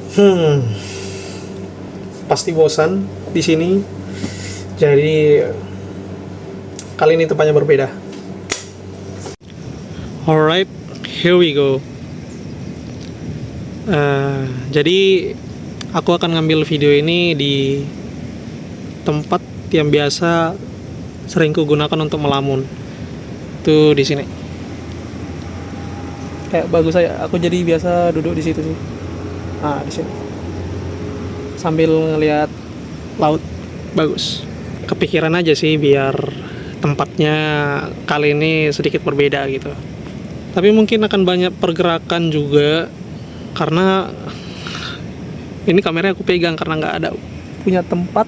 Hmm, pasti bosan di sini. Jadi kali ini tempatnya berbeda. Alright, here we go. Jadi aku akan ngambil video ini di tempat yang biasa sering kugunakan untuk melamun. Tuh di sini. Kayak bagus saya. Aku jadi biasa duduk di situ sih. Nah, di sini. Sambil ngelihat laut, bagus. Kepikiran aja sih biar tempatnya kali ini sedikit berbeda gitu. Tapi mungkin akan banyak pergerakan juga karena ini kameranya aku pegang karena nggak ada punya tempat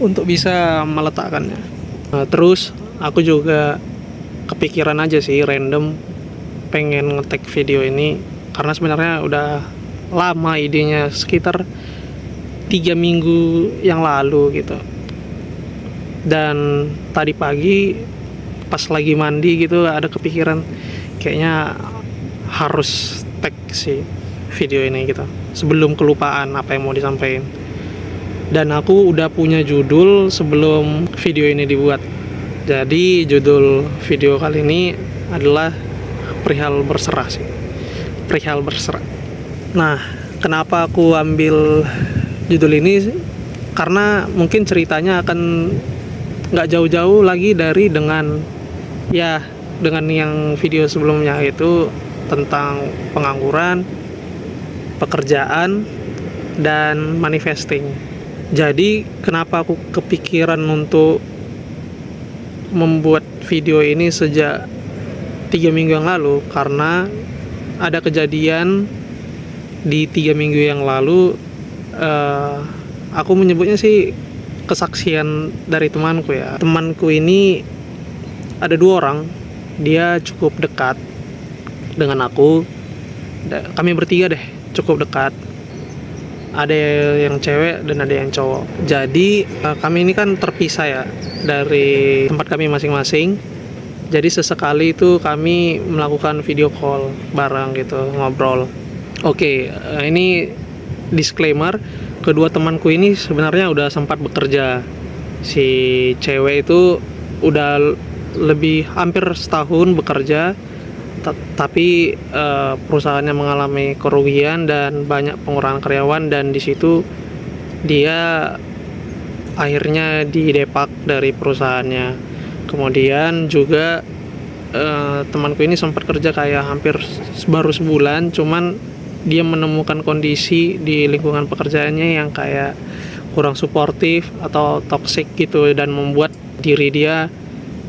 untuk bisa meletakkannya. Nah, terus aku juga kepikiran aja sih random pengen nge-tag video ini karena sebenarnya udah lama idenya, sekitar 3 minggu yang lalu gitu. Dan tadi pagi pas lagi mandi gitu ada kepikiran kayaknya harus tag sih video ini gitu sebelum kelupaan apa yang mau disampaikan. Dan aku udah punya judul sebelum video ini dibuat. Jadi judul video kali ini adalah perihal berserah sih. Perihal berserah. Nah, kenapa aku ambil judul ini? Karena mungkin ceritanya akan nggak jauh-jauh lagi dari dengan yang video sebelumnya, itu tentang pengangguran, pekerjaan, dan manifesting. Jadi kenapa aku kepikiran untuk membuat video ini sejak 3 minggu yang lalu, karena ada kejadian di 3 minggu yang lalu. Aku menyebutnya sih kesaksian dari temanku ya. Temanku ini ada 2 orang, dia cukup dekat dengan aku. Kami bertiga deh cukup dekat. Ada yang cewek dan ada yang cowok. Jadi kami ini kan terpisah ya dari tempat kami masing-masing. Jadi sesekali itu kami melakukan video call bareng gitu, ngobrol. Oke, ini disclaimer, kedua temanku ini sebenarnya udah sempat bekerja. Si cewek itu udah lebih hampir setahun bekerja, tapi perusahaannya mengalami kerugian dan banyak pengurangan karyawan, dan di situ dia akhirnya didepak dari perusahaannya. Kemudian juga temanku ini sempat kerja kayak hampir baru sebulan, cuman dia menemukan kondisi di lingkungan pekerjaannya yang kayak kurang suportif atau toksik gitu, dan membuat diri dia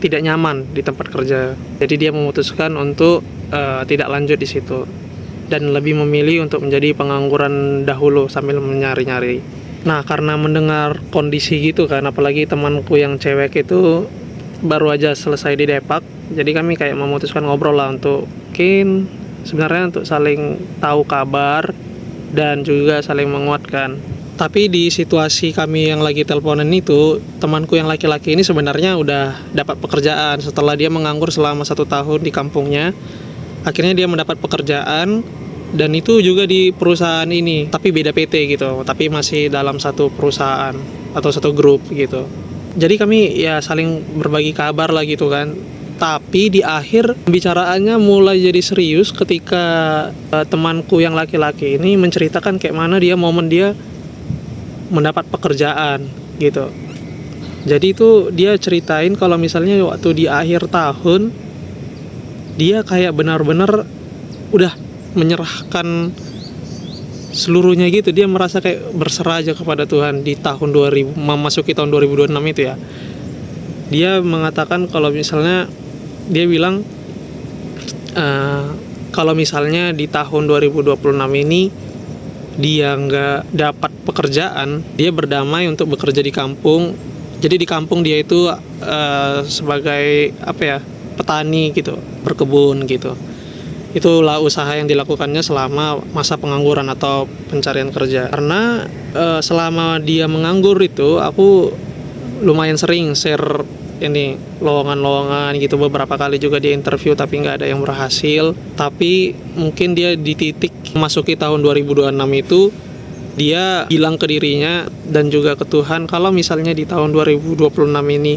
tidak nyaman di tempat kerja. Jadi dia memutuskan untuk tidak lanjut di situ dan lebih memilih untuk menjadi pengangguran dahulu sambil menyari-nyari. Nah, karena mendengar kondisi gitu kan, apalagi temanku yang cewek itu baru aja selesai didepak, jadi kami kayak memutuskan ngobrol lah untuk mungkin sebenarnya untuk saling tahu kabar dan juga saling menguatkan. Tapi di situasi kami yang lagi teleponan itu, temanku yang laki-laki ini sebenarnya udah dapat pekerjaan setelah dia menganggur selama 1 tahun di kampungnya. Akhirnya dia mendapat pekerjaan, dan itu juga di perusahaan ini, tapi beda PT gitu, tapi masih dalam satu perusahaan atau satu grup gitu. Jadi kami ya saling berbagi kabar lah gitu kan. Tapi di akhir pembicaraannya mulai jadi serius ketika temanku yang laki-laki ini menceritakan kayak mana momen dia mendapat pekerjaan gitu. Jadi itu dia ceritain kalau misalnya waktu di akhir tahun dia kayak benar-benar udah menyerahkan seluruhnya gitu. Dia merasa kayak berserah aja kepada Tuhan di tahun 2000, memasuki tahun 2026 itu ya. Dia mengatakan kalau misalnya dia bilang kalau misalnya di tahun 2026 ini dia nggak dapat pekerjaan, dia berdamai untuk bekerja di kampung. Jadi di kampung dia itu sebagai petani gitu, berkebun gitu. Itulah usaha yang dilakukannya selama masa pengangguran atau pencarian kerja. Karena selama dia menganggur itu, aku lumayan sering share ini lowongan-lowongan gitu, beberapa kali juga dia interview tapi nggak ada yang berhasil. Tapi mungkin dia di titik memasuki tahun 2026 itu dia bilang ke dirinya dan juga ke Tuhan kalau misalnya di tahun 2026 ini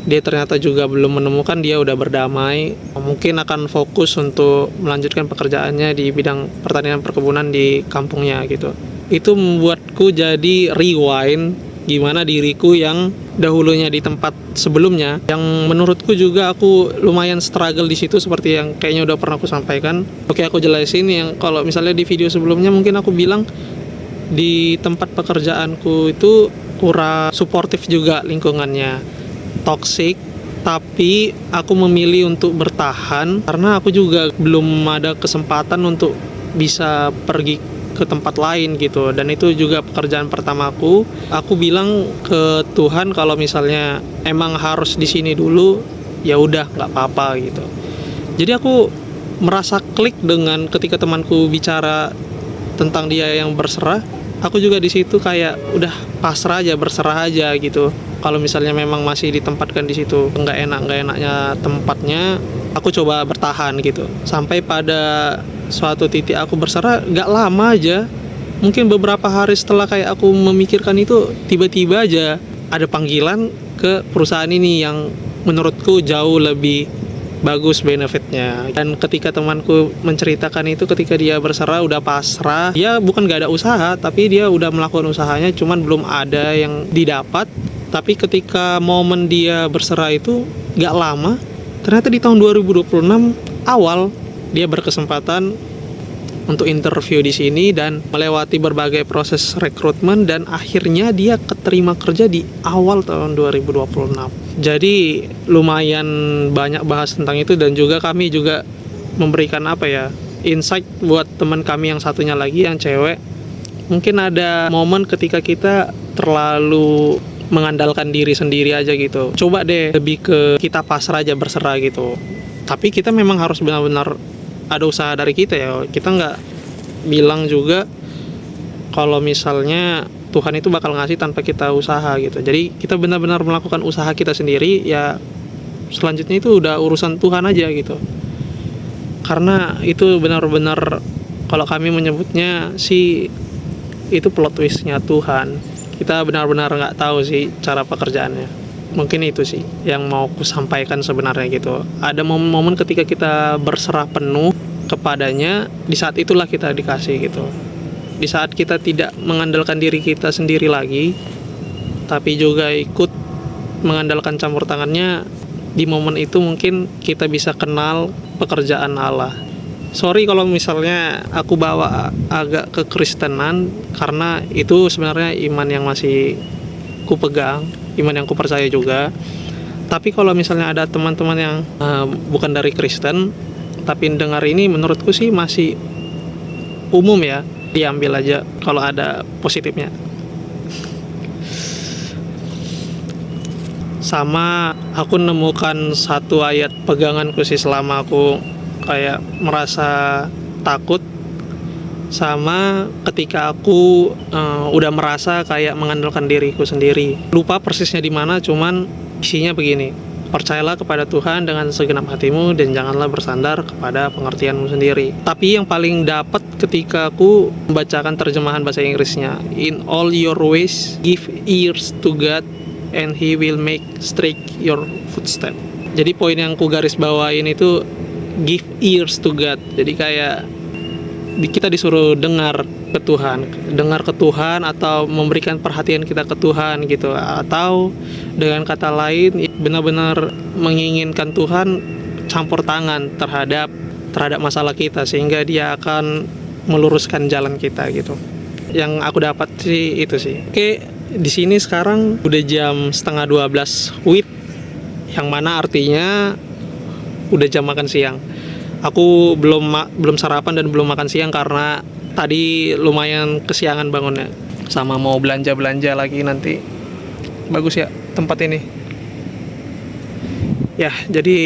dia ternyata juga belum menemukan, dia udah berdamai, mungkin akan fokus untuk melanjutkan pekerjaannya di bidang pertanian perkebunan di kampungnya gitu. Itu membuatku jadi rewind gimana diriku yang dahulunya di tempat sebelumnya, yang menurutku juga aku lumayan struggle di situ, seperti yang kayaknya udah pernah aku sampaikan. Oke, aku jelasin yang kalau misalnya di video sebelumnya mungkin aku bilang di tempat pekerjaanku itu kurang suportif juga lingkungannya, toxic, tapi aku memilih untuk bertahan karena aku juga belum ada kesempatan untuk bisa pergi ke tempat lain gitu, dan itu juga pekerjaan pertamaku. Aku bilang ke Tuhan kalau misalnya emang harus di sini dulu, ya udah nggak apa-apa gitu. Jadi aku merasa klik dengan ketika temanku bicara tentang dia yang berserah, aku juga di situ kayak udah pasrah aja, berserah aja gitu. Kalau misalnya memang masih ditempatkan di situ nggak enaknya tempatnya, aku coba bertahan gitu. Sampai pada suatu titik aku berserah, nggak lama aja, mungkin beberapa hari setelah kayak aku memikirkan itu, tiba-tiba aja ada panggilan ke perusahaan ini yang menurutku jauh lebih bagus benefitnya. Dan ketika temanku menceritakan itu, ketika dia berserah udah pasrah, dia bukan gak ada usaha, tapi dia udah melakukan usahanya, cuman belum ada yang didapat. Tapi ketika momen dia berserah itu gak lama, ternyata di tahun 2026 awal dia berkesempatan untuk interview di sini dan melewati berbagai proses rekrutmen, dan akhirnya dia keterima kerja di awal tahun 2026. Jadi lumayan banyak bahas tentang itu, dan juga kami juga memberikan insight buat teman kami yang satunya lagi yang cewek. Mungkin ada momen ketika kita terlalu mengandalkan diri sendiri aja gitu. Coba deh lebih ke kita pasrah aja, berserah gitu. Tapi kita memang harus benar-benar ada usaha dari kita ya. Kita nggak bilang juga kalau misalnya Tuhan itu bakal ngasih tanpa kita usaha gitu. Jadi kita benar-benar melakukan usaha kita sendiri, ya selanjutnya itu udah urusan Tuhan aja gitu. Karena itu benar-benar, kalau kami menyebutnya sih, itu plot twistnya Tuhan. Kita benar-benar nggak tahu sih cara pekerjaannya. Mungkin itu sih yang mau aku sampaikan sebenarnya gitu. Ada momen-momen ketika kita berserah penuh kepadanya, di saat itulah kita dikasih gitu. Di saat kita tidak mengandalkan diri kita sendiri lagi, tapi juga ikut mengandalkan campur tangannya, di momen itu mungkin kita bisa kenal pekerjaan Allah. Sorry kalau misalnya aku bawa agak kekristenan, karena itu sebenarnya iman yang masih ku pegang, iman yang ku percaya juga. Tapi kalau misalnya ada teman-teman yang bukan dari Kristen tapi dengar ini, menurutku sih masih umum ya, diambil aja kalau ada positifnya. Sama aku nemukan satu ayat peganganku sih selama aku kayak merasa takut, sama ketika aku udah merasa kayak mengandalkan diriku sendiri. Lupa persisnya di mana, cuman isinya begini: percayalah kepada Tuhan dengan segenap hatimu dan janganlah bersandar kepada pengertianmu sendiri. Tapi yang paling dapat ketika aku membacakan terjemahan bahasa Inggrisnya, in all your ways give ears to God and He will make straight your footstep. Jadi poin yang ku garis bawain itu give ears to God. Jadi kayak kita disuruh dengar ke Tuhan atau memberikan perhatian kita ke Tuhan gitu, atau dengan kata lain benar-benar menginginkan Tuhan campur tangan terhadap masalah kita, sehingga dia akan meluruskan jalan kita gitu. Yang aku dapat sih itu sih. Oke, di sini sekarang udah jam 11:30 WIB, yang mana artinya udah jam makan siang. Aku belum sarapan dan belum makan siang karena tadi lumayan kesiangan bangunnya, sama mau belanja lagi nanti. Bagus ya tempat ini ya. Jadi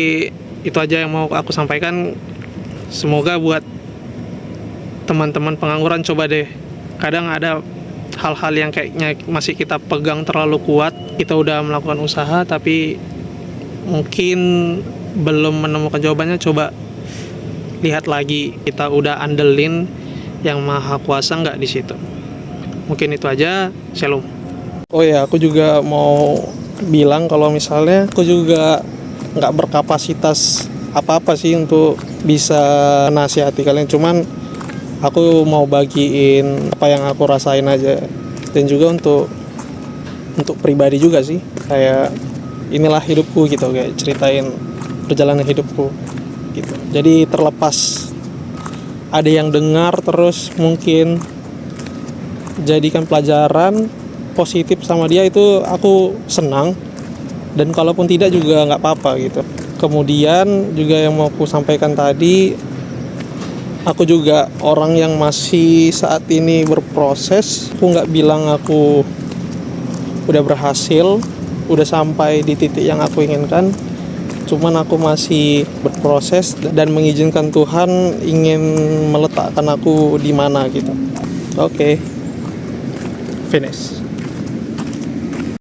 itu aja yang mau aku sampaikan. Semoga buat teman-teman pengangguran, coba deh, kadang ada hal-hal yang kayaknya masih kita pegang terlalu kuat. Kita udah melakukan usaha tapi mungkin belum menemukan jawabannya, coba lihat lagi, kita udah andelin yang maha kuasa nggak di situ. Mungkin itu aja. Shalom. Oh ya, aku juga mau bilang kalau misalnya aku juga nggak berkapasitas apa-apa sih untuk bisa nasihati kalian, cuman aku mau bagiin apa yang aku rasain aja, dan juga untuk pribadi juga sih, kayak inilah hidupku gitu, kayak ceritain perjalanan hidupku gitu. Jadi terlepas ada yang dengar terus mungkin jadikan pelajaran positif sama dia, itu aku senang, dan kalaupun tidak juga nggak apa-apa gitu. Kemudian juga yang mau aku sampaikan tadi, aku juga orang yang masih saat ini berproses. Aku nggak bilang aku udah berhasil, udah sampai di titik yang aku inginkan, cuman aku masih berproses dan mengizinkan Tuhan ingin meletakkan aku di mana gitu. Oke. Finish.